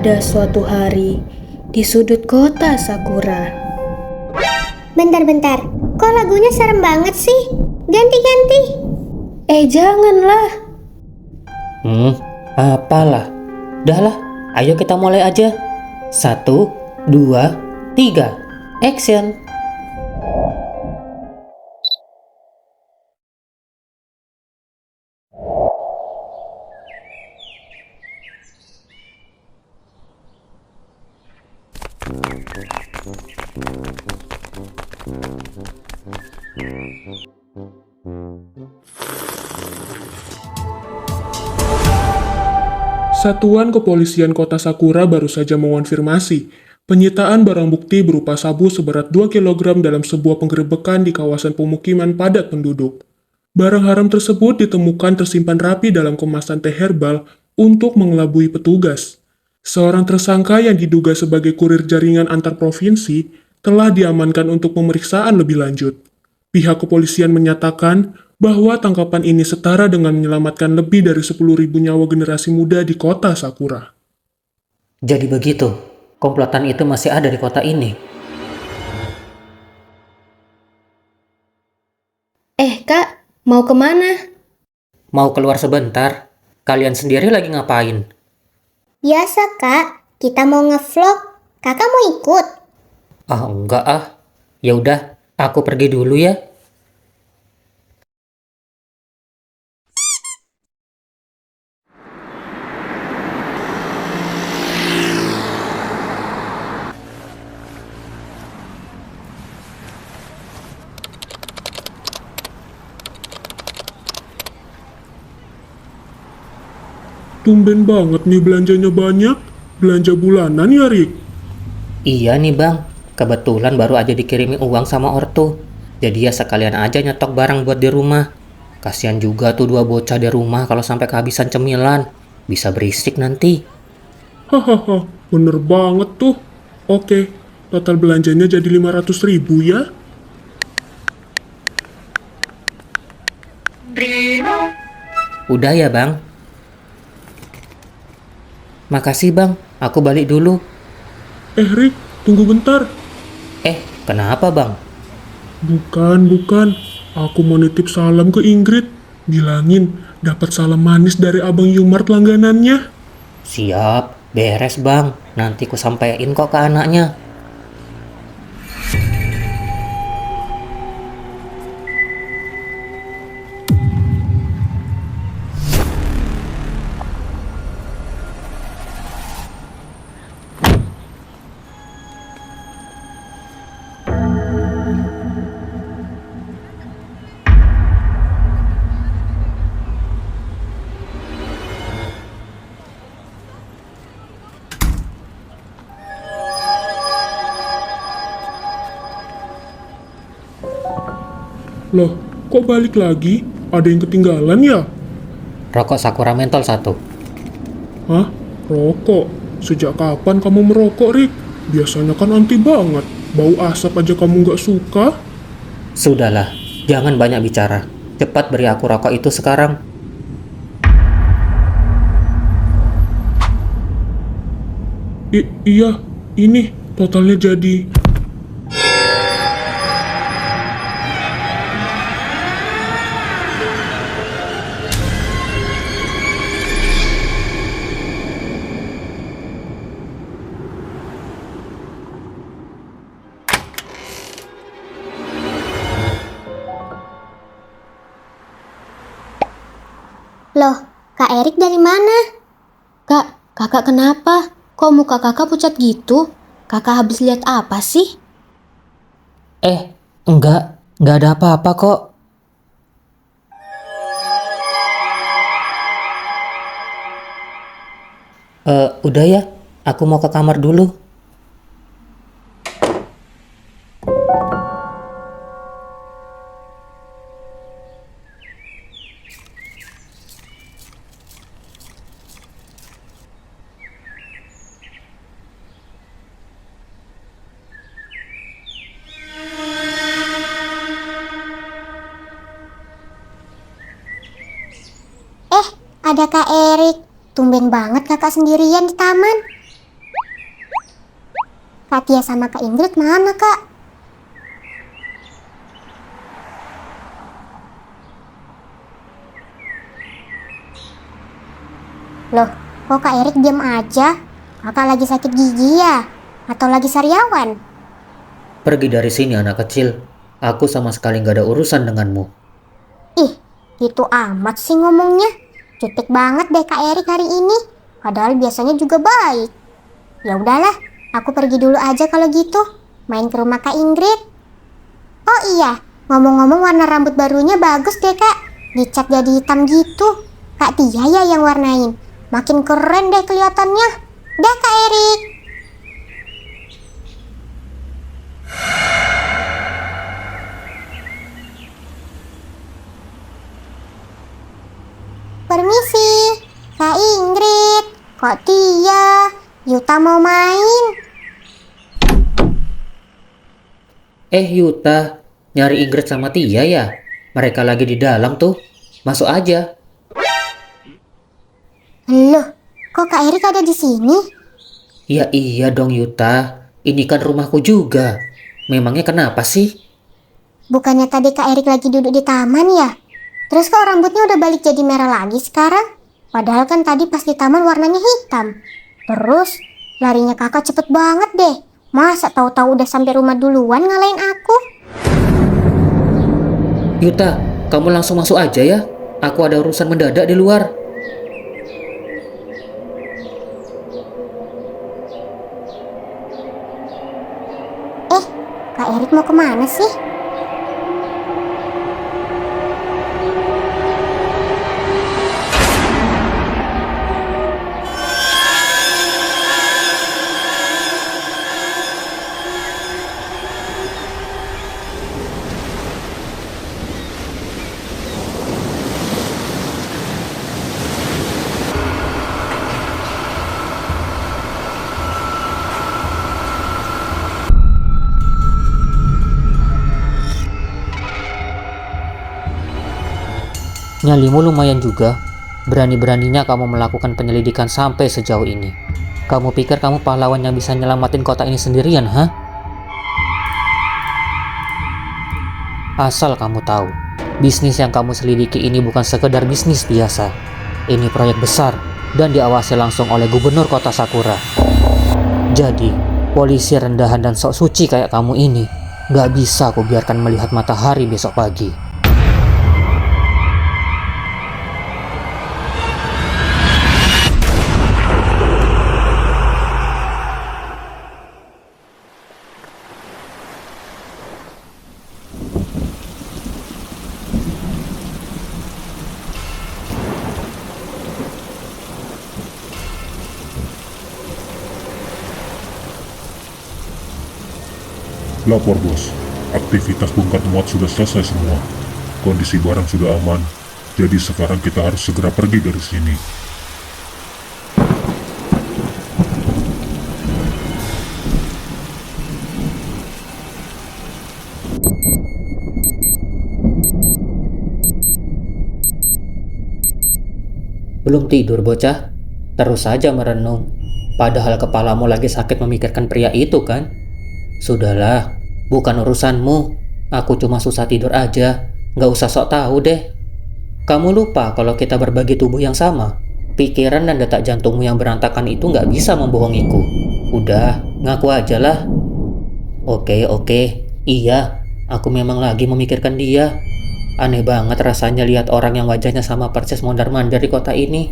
Pada suatu hari, di sudut kota Sakura. Bentar-bentar, kok lagunya serem banget sih? Ganti-ganti. Janganlah. Apalah. Dah lah, ayo kita mulai aja. 1, 2, 3, action. Satuan Kepolisian Kota Sakura baru saja mengonfirmasi penyitaan barang bukti berupa sabu seberat 2 kg dalam sebuah penggerebekan di kawasan pemukiman padat penduduk. Barang haram tersebut ditemukan tersimpan rapi dalam kemasan teh herbal untuk mengelabui petugas. Seorang tersangka yang diduga sebagai kurir jaringan antar provinsi telah diamankan untuk pemeriksaan lebih lanjut. Pihak kepolisian menyatakan bahwa tangkapan ini setara dengan menyelamatkan lebih dari 10.000 nyawa generasi muda di kota Sakura. Jadi begitu, komplotan itu masih ada di kota ini. Kak, mau kemana? Mau keluar sebentar? Kalian sendiri lagi ngapain? Biasa, Kak. Kita mau ngevlog. Kakak mau ikut? Enggak ah. Ya udah, aku pergi dulu ya. Tumben banget nih belanjanya banyak. Belanja bulanan ya, Rik? Iya nih bang, kebetulan baru aja dikirimi uang sama ortu. Jadi ya sekalian aja nyetok barang buat di rumah. Kasian juga tuh 2 bocah di rumah kalau sampai kehabisan cemilan. Bisa berisik nanti. Hahaha, bener banget tuh. Oke, total belanjanya jadi 500.000 ya? Udah ya bang? Makasih bang, aku balik dulu. Rik, tunggu bentar. Kenapa bang? Bukan. Aku mau nitip salam ke Ingrid. Bilangin, dapat salam manis dari Abang Yumart langganannya. Siap, beres bang. Nanti ku sampein kok ke anaknya. Loh, kok balik lagi? Ada yang ketinggalan ya? Rokok Sakura mentol 1. Hah? Rokok? Sejak kapan kamu merokok, Rik? Biasanya kan anti banget. Bau asap aja kamu nggak suka? Sudahlah, jangan banyak bicara. Cepat beri aku rokok itu sekarang. Iya, ini totalnya jadi... Loh, Kak Erik dari mana? Kak, kakak kenapa? Kok muka kakak pucat gitu? Kakak habis lihat apa sih? Enggak ada apa-apa kok. Udah ya, aku mau ke kamar dulu. Ada Kak Erik. Tumben banget kakak sendirian di taman. Kak Tia sama Kak Ingrid mana, Kak? Loh, kok Kak Erik diam aja? Kakak lagi sakit gigi ya? Atau lagi sariawan? Pergi dari sini anak kecil. Aku sama sekali gak ada urusan denganmu. Ih, gitu amat sih ngomongnya. Jutek banget deh Kak Erik hari ini. Padahal biasanya juga baik. Ya udahlah, aku pergi dulu aja kalau gitu. Main ke rumah Kak Ingrid. Oh iya, ngomong-ngomong warna rambut barunya bagus deh Kak. Dicat jadi hitam gitu. Kak Tia ya yang warnain. Makin keren deh kelihatannya. Dah Kak Erik. Permisi, Kak Ingrid, Kak Tia, Yuta mau main. Yuta, nyari Ingrid sama Tia ya? Mereka lagi di dalam tuh. Masuk aja. Loh, kok Kak Erik ada di sini? Ya iya dong Yuta. Ini kan rumahku juga. Memangnya kenapa sih? Bukannya tadi Kak Erik lagi duduk di taman ya? Terus kok rambutnya udah balik jadi merah lagi sekarang? Padahal kan tadi pas di taman warnanya hitam. Terus larinya kakak cepet banget deh. Masa tahu-tahu udah sampai rumah duluan ngalahin aku? Yuta, kamu langsung masuk aja ya. Aku ada urusan mendadak di luar. Kak Erik mau kemana sih? Nyalimu lumayan juga. Berani-beraninya kamu melakukan penyelidikan sampai sejauh ini. Kamu pikir kamu pahlawan yang bisa nyelamatin kota ini sendirian, ha? Asal kamu tahu, bisnis yang kamu selidiki ini bukan sekedar bisnis biasa. Ini proyek besar dan diawasi langsung oleh gubernur kota Sakura. Jadi, polisi rendahan dan sok suci kayak kamu ini gak bisa aku biarkan melihat matahari besok pagi. Lapor bos, aktivitas bongkar muat sudah selesai semua. Kondisi barang sudah aman, jadi sekarang kita harus segera pergi dari sini. Belum tidur bocah? Terus saja merenung. Padahal kepalamu lagi sakit memikirkan pria itu kan? Sudahlah, bukan urusanmu. Aku cuma susah tidur aja. Gak usah sok tahu deh. Kamu lupa kalau kita berbagi tubuh yang sama. Pikiran dan detak jantungmu yang berantakan itu gak bisa membohongiku. Udah, ngaku aja lah. Oke. Iya, aku memang lagi memikirkan dia. Aneh banget rasanya lihat orang yang wajahnya sama persis mondar-mandir di kota ini.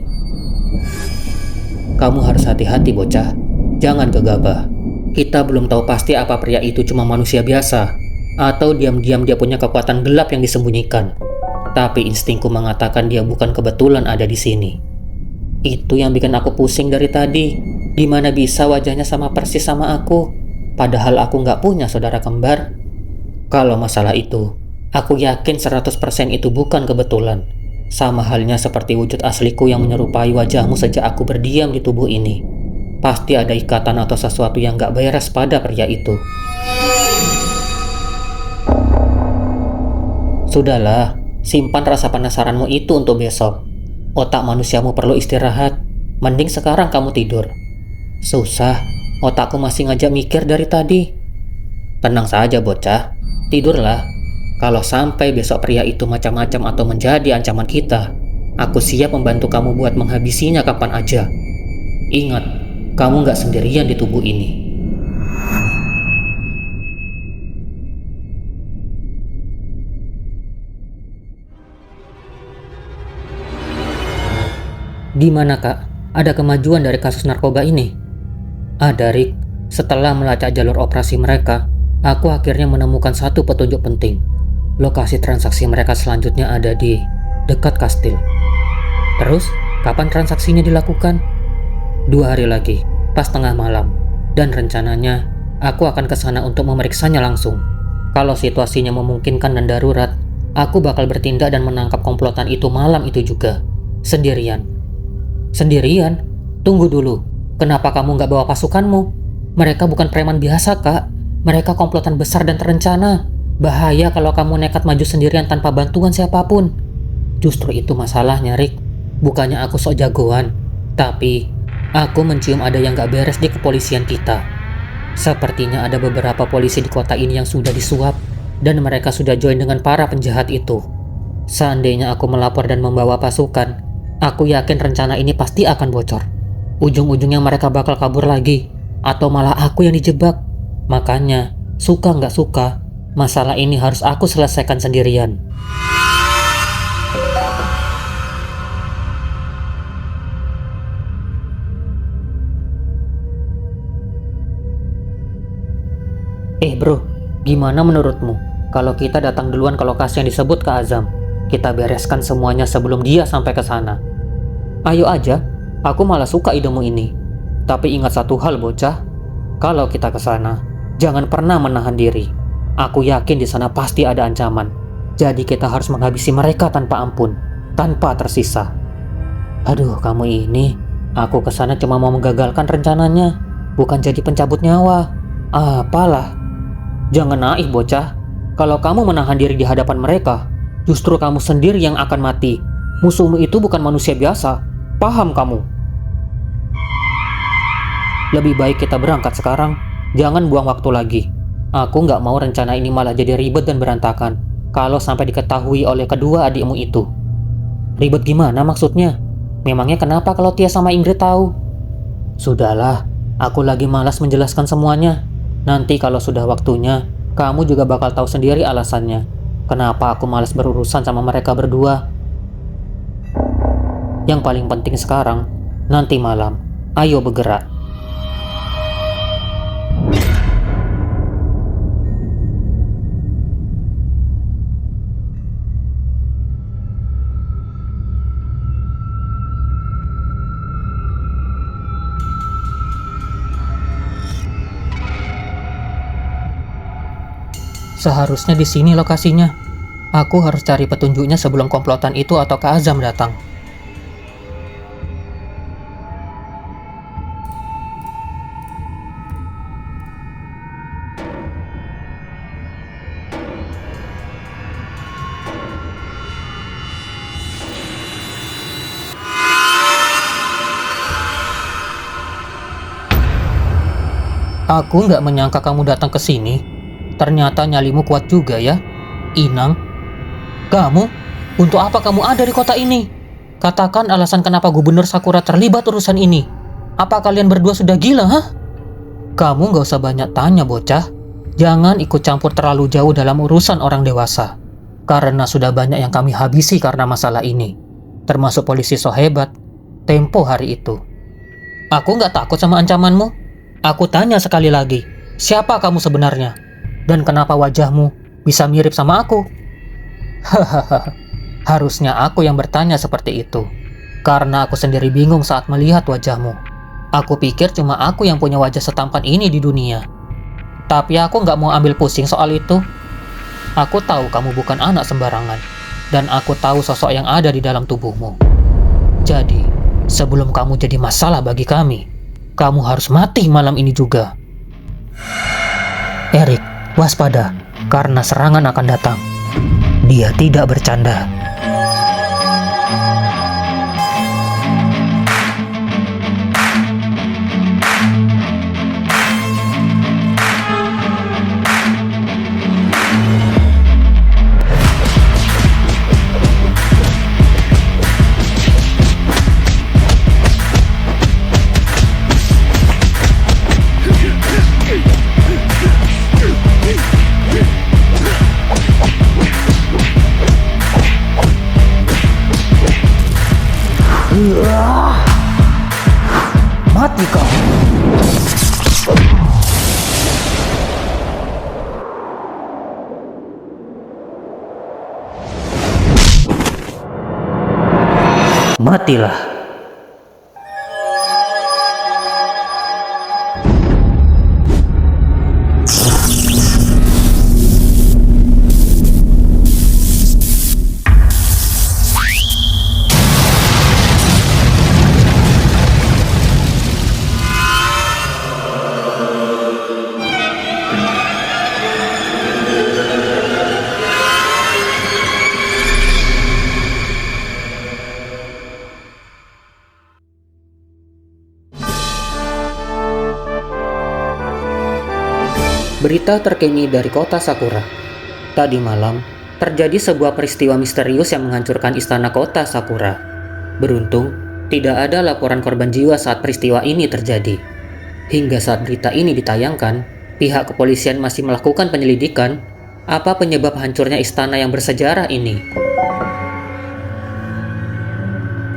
Kamu harus hati-hati bocah. Jangan gegabah. Kita belum tahu pasti apa pria itu cuma manusia biasa, atau diam-diam dia punya kekuatan gelap yang disembunyikan. Tapi instingku mengatakan dia bukan kebetulan ada di sini. Itu yang bikin aku pusing dari tadi. Gimana bisa wajahnya sama persis sama aku, padahal aku nggak punya saudara kembar. Kalau masalah itu, aku yakin 100% itu bukan kebetulan. Sama halnya seperti wujud asliku yang menyerupai wajahmu sejak aku berdiam di tubuh ini. Pasti ada ikatan atau sesuatu yang gak beres pada pria itu. Sudahlah, simpan rasa penasaranmu itu untuk besok. Otak manusiamu perlu istirahat. Mending sekarang kamu tidur. Susah, Otakku masih ngajak mikir dari tadi. Tenang saja bocah, tidurlah. Kalau sampai besok pria itu macam-macam atau menjadi ancaman kita, aku siap membantu kamu buat menghabisinya kapan aja. Ingat, kamu nggak sendirian di tubuh ini. Gimana kak? Ada kemajuan dari kasus narkoba ini? Ada Rick, setelah melacak jalur operasi mereka, aku akhirnya menemukan satu petunjuk penting. Lokasi transaksi mereka selanjutnya ada di dekat kastil. Terus, kapan transaksinya dilakukan? 2 hari lagi, pas tengah malam. Dan rencananya, aku akan ke sana untuk memeriksanya langsung. Kalau situasinya memungkinkan dan darurat, aku bakal bertindak dan menangkap komplotan itu malam itu juga. Sendirian. Sendirian? Tunggu dulu. Kenapa kamu nggak bawa pasukanmu? Mereka bukan preman biasa, Kak. Mereka komplotan besar dan terencana. Bahaya kalau kamu nekat maju sendirian tanpa bantuan siapapun. Justru itu masalahnya, Rick. Bukannya aku sok jagoan, tapi aku mencium ada yang nggak beres di kepolisian kita. Sepertinya ada beberapa polisi di kota ini yang sudah disuap, dan mereka sudah join dengan para penjahat itu. Seandainya aku melapor dan membawa pasukan, aku yakin rencana ini pasti akan bocor. Ujung-ujungnya mereka bakal kabur lagi, atau malah aku yang dijebak. Makanya, suka nggak suka, masalah ini harus aku selesaikan sendirian. Bro, gimana menurutmu kalau kita datang duluan ke lokasi yang disebut Kak Azam? Kita bereskan semuanya sebelum dia sampai ke sana. Ayo aja, aku malah suka idemu ini. Tapi ingat satu hal bocah, kalau kita ke sana, jangan pernah menahan diri. Aku yakin di sana pasti ada ancaman. Jadi kita harus menghabisi mereka tanpa ampun, tanpa tersisa. Aduh, kamu ini, aku ke sana cuma mau menggagalkan rencananya, bukan jadi pencabut nyawa. Apalah. Jangan naif bocah. Kalau kamu menahan diri di hadapan mereka, justru kamu sendiri yang akan mati. Musuhmu itu bukan manusia biasa. Paham kamu? Lebih baik kita berangkat sekarang. Jangan buang waktu lagi. Aku nggak mau rencana ini malah jadi ribet dan berantakan kalau sampai diketahui oleh kedua adikmu itu. Ribet gimana maksudnya? Memangnya kenapa kalau Tia sama Ingrid tahu? Sudahlah, aku lagi malas menjelaskan semuanya. Nanti kalau sudah waktunya, kamu juga bakal tahu sendiri alasannya. Kenapa aku malas berurusan sama mereka berdua. Yang paling penting sekarang, nanti malam, ayo bergerak. Seharusnya di sini lokasinya. Aku harus cari petunjuknya sebelum komplotan itu atau Kak Azam datang. Aku nggak menyangka kamu datang ke sini. Ternyata nyalimu kuat juga ya, Inang. Kamu? Untuk apa kamu ada di kota ini? Katakan alasan kenapa Gubernur Sakura terlibat urusan ini. Apa kalian berdua sudah gila, hah? Kamu gak usah banyak tanya, bocah. Jangan ikut campur terlalu jauh dalam urusan orang dewasa. Karena sudah banyak yang kami habisi karena masalah ini. Termasuk polisi so hebat tempo hari itu. Aku gak takut sama ancamanmu. Aku tanya sekali lagi, siapa kamu sebenarnya? Dan kenapa wajahmu bisa mirip sama aku? Hahaha, harusnya aku yang bertanya seperti itu. Karena aku sendiri bingung saat melihat wajahmu. Aku pikir cuma aku yang punya wajah setampan ini di dunia. Tapi aku gak mau ambil pusing soal itu. Aku tahu kamu bukan anak sembarangan. Dan aku tahu sosok yang ada di dalam tubuhmu. Jadi, sebelum kamu jadi masalah bagi kami, kamu harus mati malam ini juga. Erik, waspada, karena serangan akan datang. Dia tidak bercanda. Matilah. Berita terkini dari kota Sakura. Tadi malam, terjadi sebuah peristiwa misterius yang menghancurkan istana kota Sakura. Beruntung, tidak ada laporan korban jiwa saat peristiwa ini terjadi. Hingga saat berita ini ditayangkan, pihak kepolisian masih melakukan penyelidikan apa penyebab hancurnya istana yang bersejarah ini.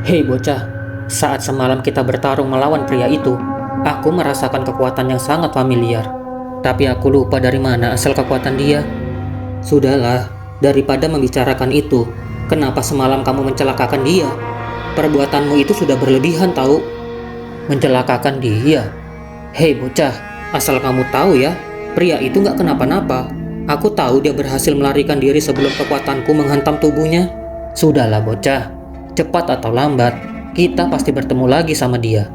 Hei bocah, saat semalam kita bertarung melawan pria itu, aku merasakan kekuatan yang sangat familiar. Tapi aku lupa dari mana asal kekuatan dia. Sudahlah, daripada membicarakan itu, kenapa semalam kamu mencelakakan dia? Perbuatanmu itu sudah berlebihan tahu. Mencelakakan dia? Hei bocah, asal kamu tahu ya, pria itu gak kenapa-napa. Aku tahu dia berhasil melarikan diri sebelum kekuatanku menghantam tubuhnya. Sudahlah bocah, cepat atau lambat, kita pasti bertemu lagi sama dia.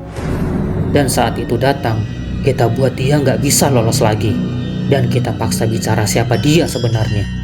Dan saat itu datang, kita buat dia nggak bisa lolos lagi. Dan kita paksa bicara siapa dia sebenarnya.